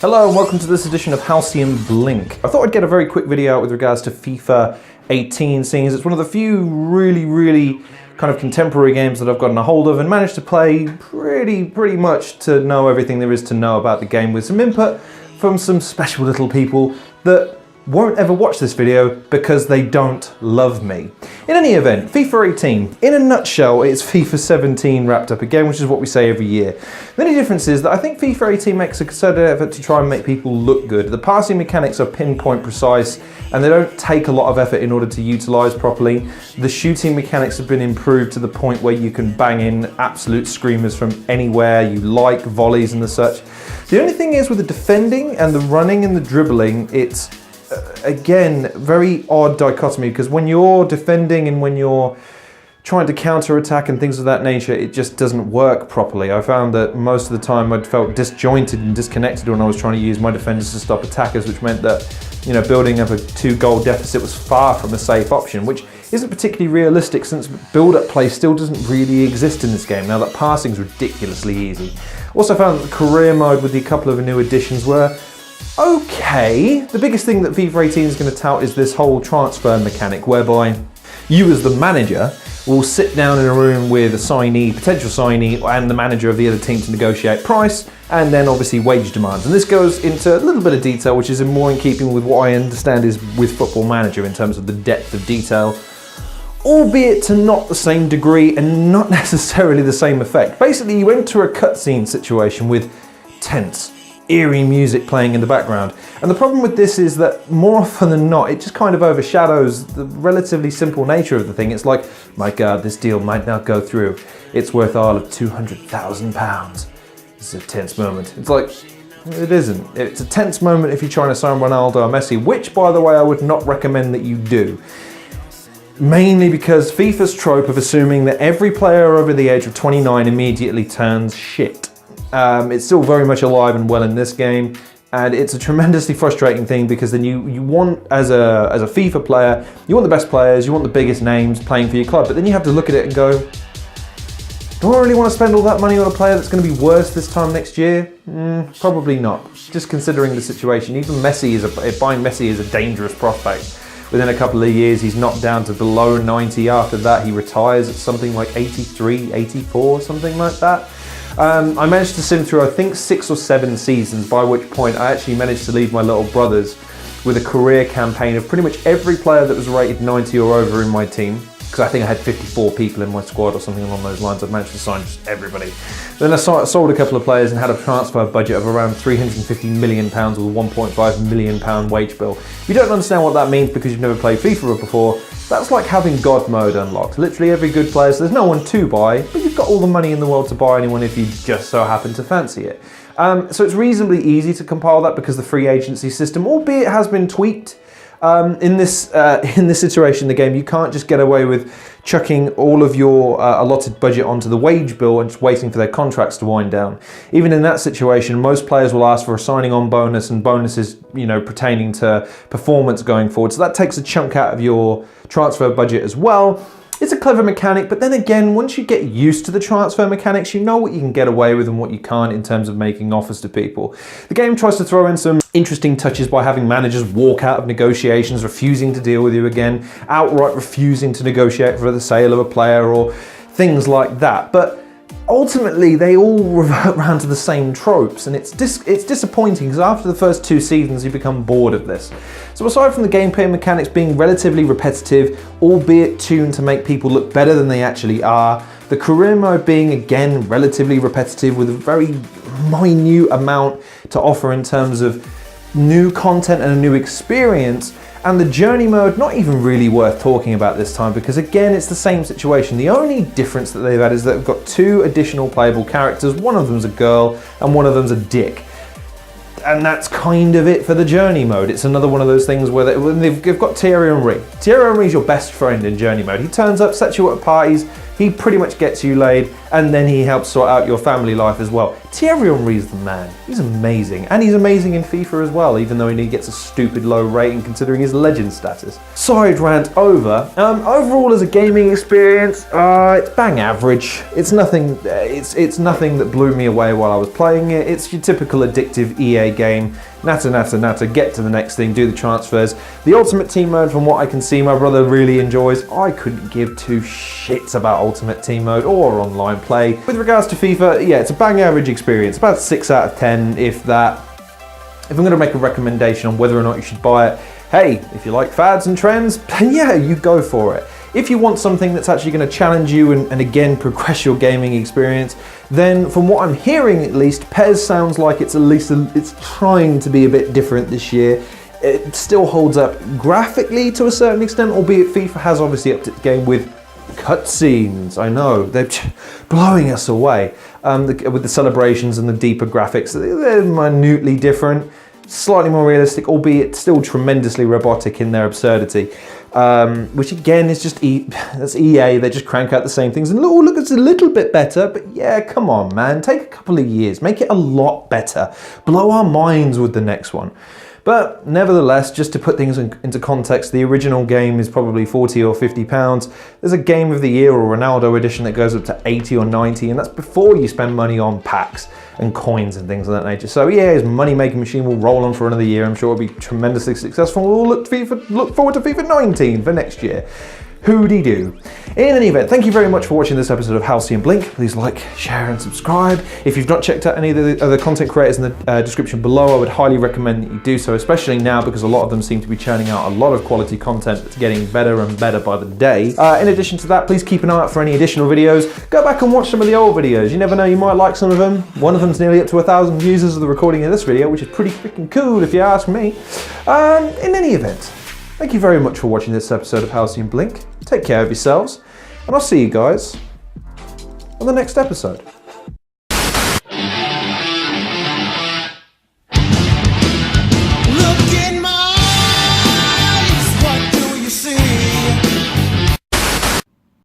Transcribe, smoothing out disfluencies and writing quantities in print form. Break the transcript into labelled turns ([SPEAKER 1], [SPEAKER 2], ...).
[SPEAKER 1] Hello and welcome to this edition of Halcyon Blink. I thought I'd get a very quick video out with regards to FIFA 18, seeing as it's one of the few really kind of contemporary games that I've gotten a hold of and managed to play pretty much to know everything there is to know about the game, with some input from some special little people that won't ever watch this video because they don't love me. In any event, FIFA 18, in a nutshell, it's FIFA 17 wrapped up again, which is what we say every year. The only difference is that I think FIFA 18 makes a concerted effort to try and make people look good. The passing mechanics are pinpoint precise and they don't take a lot of effort in order to utilize properly. The shooting mechanics have been improved to the point where you can bang in absolute screamers from anywhere you like, volleys and the such. The only thing is with the defending and the running and the dribbling, it's again, very odd dichotomy, because when you're defending and when you're trying to counter-attack and things of that nature, it just doesn't work properly. I found that most of the time I'd felt disjointed and disconnected when I was trying to use my defenders to stop attackers, which meant that, you know, building up a 2-goal deficit was far from a safe option, which isn't particularly realistic since build-up play still doesn't really exist in this game, now that passing's ridiculously easy. Also found that the career mode with the couple of new additions were okay. The biggest thing that FIFA 18 is going to tout is this whole transfer mechanic, whereby you as the manager will sit down in a room with a signee, potential signee, and the manager of the other team to negotiate price and then obviously wage demands. And this goes into a little bit of detail, which is more in keeping with what I understand is with Football Manager in terms of the depth of detail, albeit to not the same degree and not necessarily the same effect. Basically, you enter a cutscene situation with tense, eerie music playing in the background. And the problem with this is that more often than not, it just kind of overshadows the relatively simple nature of the thing. It's like, my God, this deal might not go through. It's worth all of £200,000. This is a tense moment. It's like, it isn't. It's a tense moment if you're trying to sign Ronaldo or Messi, which, by the way, I would not recommend that you do. Mainly because FIFA's trope of assuming that every player over the age of 29 immediately turns shit. It's still very much alive and well in this game, and it's a tremendously frustrating thing because then you want, as a FIFA player, you want the best players, you want the biggest names playing for your club, but then you have to look at it and go, do I really want to spend all that money on a player that's going to be worse this time next year? Probably not, just considering the situation. Even buying Messi is a dangerous prospect. Within a couple of years, he's knocked down to below 90. After that, he retires at something like 83, 84, something like that. I managed to sim through, I think, 6 or 7 seasons, by which point I actually managed to leave my little brothers with a career campaign of pretty much every player that was rated 90 or over in my team, because I think I had 54 people in my squad or something along those lines. I managed to sign just everybody. Then I sold a couple of players and had a transfer budget of around £350 million with a £1.5 million wage bill. If you don't understand what that means because you've never played FIFA before, that's like having God mode unlocked. Literally every good player, so there's no one to buy, but you've got all the money in the world to buy anyone if you just so happen to fancy it. So it's reasonably easy to compile that because the free agency system, albeit has been tweaked, in this iteration of the game, you can't just get away with chucking all of your allotted budget onto the wage bill and just waiting for their contracts to wind down. Even in that situation, most players will ask for a signing on bonus and bonuses, you know, pertaining to performance going forward. So that takes a chunk out of your transfer budget as well. It's a clever mechanic, but then again, once you get used to the transfer mechanics, you know what you can get away with and what you can't in terms of making offers to people. The game tries to throw in some interesting touches by having managers walk out of negotiations, refusing to deal with you again, outright refusing to negotiate for the sale of a player or things like that. But ultimately, they all revert around to the same tropes, and it's disappointing because after the first 2 seasons, you become bored of this. So aside from the gameplay mechanics being relatively repetitive, albeit tuned to make people look better than they actually are, the career mode being again relatively repetitive with a very minute amount to offer in terms of new content and a new experience, and the journey mode not even really worth talking about this time because again it's the same situation. The only difference that they've had is that they've got 2 additional playable characters. One of them's a girl and one of them's a dick. And that's kind of it for the journey mode. It's another one of those things where they've got Thierry Henry. Thierry Henry is your best friend in journey mode. He turns up, sets you up at parties, he pretty much gets you laid, and then he helps sort out your family life as well. Thierry Henry's the man. He's amazing. And he's amazing in FIFA as well, even though he gets a stupid low rating considering his legend status. Side rant over. Overall as a gaming experience, it's bang average. It's nothing that blew me away while I was playing it. It's your typical addictive EA game. Natter, get to the next thing, do the transfers. The Ultimate Team mode, from what I can see, my brother really enjoys. I couldn't give two shits about Ultimate Team mode or online play. With regards to FIFA, yeah, it's a bang average experience, about 6 out of 10, if that. If I'm gonna make a recommendation on whether or not you should buy it, hey, if you like fads and trends, then yeah, you go for it. If you want something that's actually going to challenge you and again progress your gaming experience, then from what I'm hearing at least, PES sounds like it's trying to be a bit different this year. It still holds up graphically to a certain extent, albeit FIFA has obviously upped its game with cutscenes. I know, they're blowing us away. With the celebrations and the deeper graphics, they're minutely different. Slightly more realistic, albeit still tremendously robotic in their absurdity. Which again is just that's EA, they just crank out the same things and look, it's a little bit better, but yeah, come on man, take a couple of years, make it a lot better, blow our minds with the next one. But nevertheless, just to put things into context, the original game is probably 40 or 50 pounds. There's a Game of the Year or Ronaldo edition that goes up to 80 or 90, and that's before you spend money on packs and coins and things of that nature. So yeah, his money-making machine will roll on for another year. I'm sure it'll be tremendously successful. We'll look forward to FIFA 19 for next year. Hoo-dee-doo. In any event, thank you very much for watching this episode of Halcyon Blink. Please like, share and subscribe. If you've not checked out any of the other content creators in the description below, I would highly recommend that you do so, especially now because a lot of them seem to be churning out a lot of quality content that's getting better and better by the day. In addition to that, please keep an eye out for any additional videos. Go back and watch some of the old videos. You never know, you might like some of them. One of them's nearly up to 1,000 views as of the recording of this video, which is pretty freaking cool if you ask me. In any event, thank you very much for watching this episode of Halcyon Blink. Take care of yourselves, and I'll see you guys on the next episode.